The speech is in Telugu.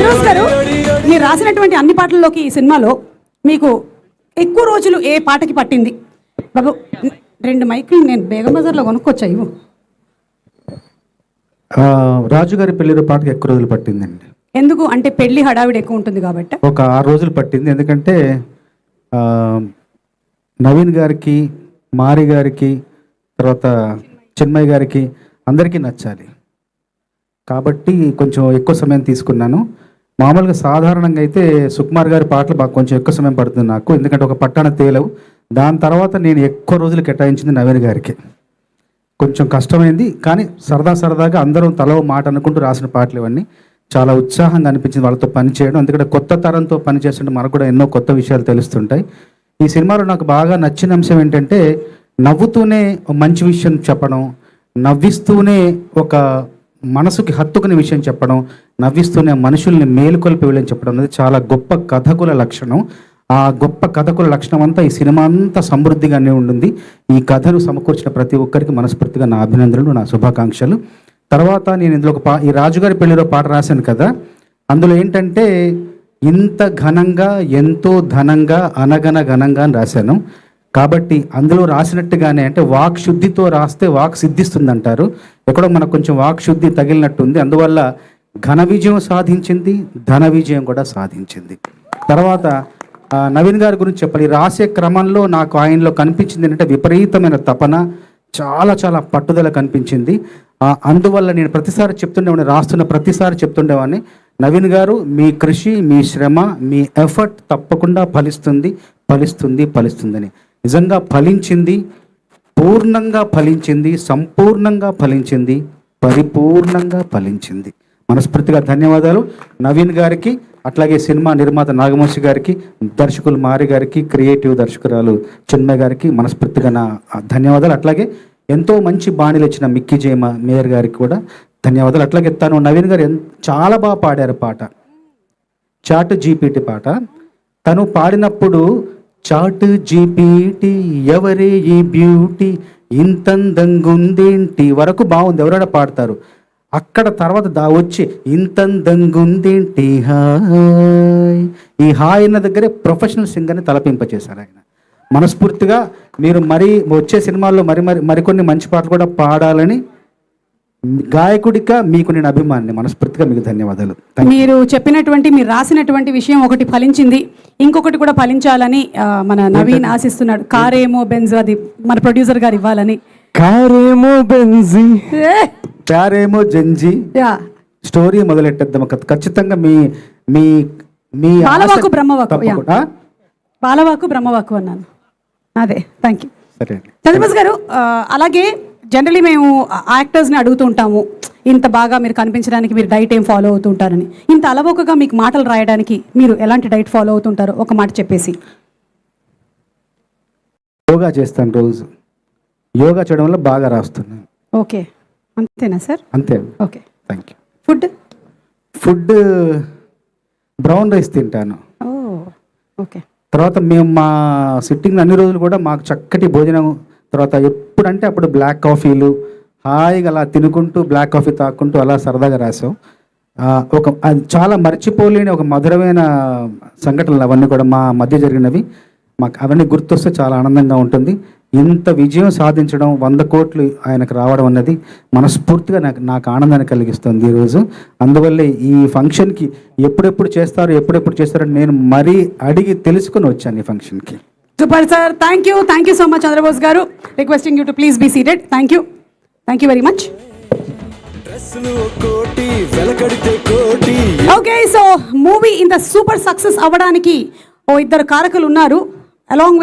చంద్రబోస్ గారు, మీరు రాసినటువంటి అన్ని పాటల్లోకి ఈ సినిమాలో మీకు ఎక్కువ రోజులు ఏ పాటకి పట్టింది? బాబు 2 మైకులు నేను బేగం బజార్లో కొనుక్కొచ్చా ఇవ్వు. రాజుగారి పెళ్లి పాటకి ఎక్కువ రోజులు పట్టిందండి. ఎందుకు అంటే పెళ్లి హడావిడి ఎక్కువ ఉంటుంది కాబట్టి? ఒక 6 రోజులు పట్టింది. ఎందుకంటే నవీన్ గారికి, మారి గారికి, తర్వాత చిన్మయ్య గారికి అందరికీ నచ్చాలి కాబట్టి కొంచెం ఎక్కువ సమయం తీసుకున్నాను. మామూలుగా సాధారణంగా అయితే సుకుమార్ గారి పాటలు బాగా కొంచెం ఎక్కువ సమయం పడుతుంది నాకు, ఎందుకంటే ఒక పట్టాన తేలవు. దాని తర్వాత నేను ఎక్కువ రోజులు కేటాయించింది నవీన్ గారికి. కొంచెం కష్టమైంది, కానీ సరదాగా అందరం తల మాట అనుకుంటూ రాసిన పాటలు ఇవన్నీ. చాలా ఉత్సాహంగా అనిపించింది వాళ్ళతో పనిచేయడం. ఎందుకంటే కొత్త తరంతో పనిచేస్తుంటే మనకు కూడా ఎన్నో కొత్త విషయాలు తెలుస్తుంటాయి. ఈ సినిమాలో నాకు బాగా నచ్చిన అంశం ఏంటంటే నవ్వుతూనే మంచి విషయం చెప్పడం, నవ్విస్తూనే ఒక మనసుకి హత్తుకునే విషయం చెప్పడం, నవ్విస్తూనే మనుషుల్ని మేలుకొల్పి వెళ్ళని చెప్పడం అనేది చాలా గొప్ప కథకుల లక్షణం. ఆ గొప్ప కథకుల లక్షణం అంతా ఈ సినిమా అంతా సమృద్ధిగానే ఉంటుంది. ఈ కథను సమకూర్చిన ప్రతి ఒక్కరికి మనస్ఫూర్తిగా నా అభినందనలు, నా శుభాకాంక్షలు. తర్వాత నేను ఇందులో ఈ రాజుగారి పెళ్లిలో పాట రాశాను కదా, అందులో ఏంటంటే ఇంత ఘనంగా, ఎంతో ఘనంగా, అనగన ఘనంగా అని రాశాను. కాబట్టి అందులో రాసినట్టుగానే అంటే వాక్ శుద్ధితో రాస్తే వాక్ సిద్ధిస్తుంది అంటారు. ఎక్కడో మనకు కొంచెం వాక్ శుద్ధి తగిలినట్టుంది. అందువల్ల ఘన విజయం సాధించింది, ధన విజయం కూడా సాధించింది. తర్వాత నవీన్ గారి గురించి చెప్పాలి. రాసే క్రమంలో నాకు ఆయనలో కనిపించింది ఏంటంటే విపరీతమైన తపన, చాలా పట్టుదల కనిపించింది. అందువల్ల నేను ప్రతిసారి చెప్తుండేవాడిని, రాస్తున్న ప్రతిసారి చెప్తుండేవాడిని, నవీన్ గారు మీ కృషి, మీ శ్రమ, మీ ఎఫర్ట్ తప్పకుండా ఫలిస్తుందని. నిజంగా ఫలించింది, పూర్ణంగా ఫలించింది, సంపూర్ణంగా ఫలించింది, పరిపూర్ణంగా ఫలించింది. మనస్ఫూర్తిగా ధన్యవాదాలు నవీన్ గారికి, అట్లాగే సినిమా నిర్మాత నాగవంశి గారికి, దర్శకులు మారి గారికి, క్రియేటివ్ దర్శకురాలు చిన్మయ్య గారికి మనస్ఫూర్తిగా నా ధన్యవాదాలు. అట్లాగే ఎంతో మంచి బాణీలు ఇచ్చిన మిక్కీ జే మేయర్ గారికి కూడా ధన్యవాదాలు. అట్లాగే తను నవీన్ గారు చాలా బాగా పాడారు పాట, చాట్ జీపీటీ పాట. తను పాడినప్పుడు చాట్ జీపీటీ ఎవరే ఈ బ్యూటీ ఇంతందంగుందేంటి వరకు బాగుంది, ఎవరైనా పాడతారు. అక్కడ తర్వాత వచ్చి ఇంతందంగుందేంటి హాయ్, ఈ హాయ్ అన్న దగ్గరే ప్రొఫెషనల్ సింగర్ని తలపింపచేశారు ఆయన. మనస్ఫూర్తిగా మీరు వచ్చే సినిమాల్లో మరికొన్ని మంచి పాటలు కూడా పాడాలని గాయకుడిగా మీకు నేను అభిమాని. మనస్ఫూర్తిగా మీకు ధన్యవాదాలు. మీరు చెప్పినటువంటి, మీరు రాసినటువంటి విషయం ఒకటి ఫలించింది, ఇంకొకటి కూడా ఫలించాలని మన నవీన్ ఆశిస్తున్నాడు. కారేమో బెంజ్, అది మన ప్రొడ్యూసర్ గారు ఇవ్వాలని. కారేమో బెంజి, ప్యారేమో జంజి స్టోరీ మొదలెట్టేద్దాం. ఖచ్చితంగా మీ మీ మీ బాలవాకు బ్రహ్మవాకు అన్నాను. అదే, థ్యాంక్ యూ. సరే చంద్రబోస్ గారు, అలాగే జనరలీ మేము యాక్టర్స్ని అడుగుతూ ఉంటాము, ఇంత బాగా మీరు కనిపించడానికి మీరు డైట్ ఏం ఫాలో అవుతూ ఉంటారని. ఇంత అలవోకగా మీకు మాటలు రాయడానికి మీరు ఎలాంటి డైట్ ఫాలో అవుతుంటారో ఒక మాట చెప్పేసి. యోగా చేస్తాను, రోజు యోగా చేయడం వల్ల బాగా రాస్తున్నాను. ఓకే, అంతేనా సార్? అంతే. Okay, thank you. Food brown rice తింటాను. ఓకే. తర్వాత మేము మా సిట్టింగ్ అన్ని రోజులు కూడా మాకు చక్కటి భోజనం, తర్వాత ఎప్పుడంటే అప్పుడు బ్లాక్ కాఫీలు హాయిగా అలా తినుకుంటూ బ్లాక్ కాఫీ తాక్కుంటూ అలా సరదాగా రాసాం. అది చాలా మర్చిపోలేని ఒక మధురమైన సంఘటనలు అవన్నీ కూడా మా మధ్య జరిగినవి. మాకు అవన్నీ గుర్తొస్తే చాలా ఆనందంగా ఉంటుంది. ఇంత విజయం సాధించడం, 100 కోట్లు ఆయనకు రావడం అన్నది మనస్ఫూర్తిగా నాకు ఆనందాన్ని కలిగిస్తుంది ఈరోజు. అందువల్లే ఈ ఫంక్షన్కి ఎప్పుడెప్పుడు చేస్తారని నేను మరీ అడిగి తెలుసుకుని వచ్చాను ఈ ఫంక్షన్కి. Super sir, thank you so much Chandrabose గారు. Requesting you to please be seated. Thank you very much. Okay, so movie ఇంత సూపర్ సక్సెస్ అవ్వడానికి 2 కారకులు ఉన్నారు. Along with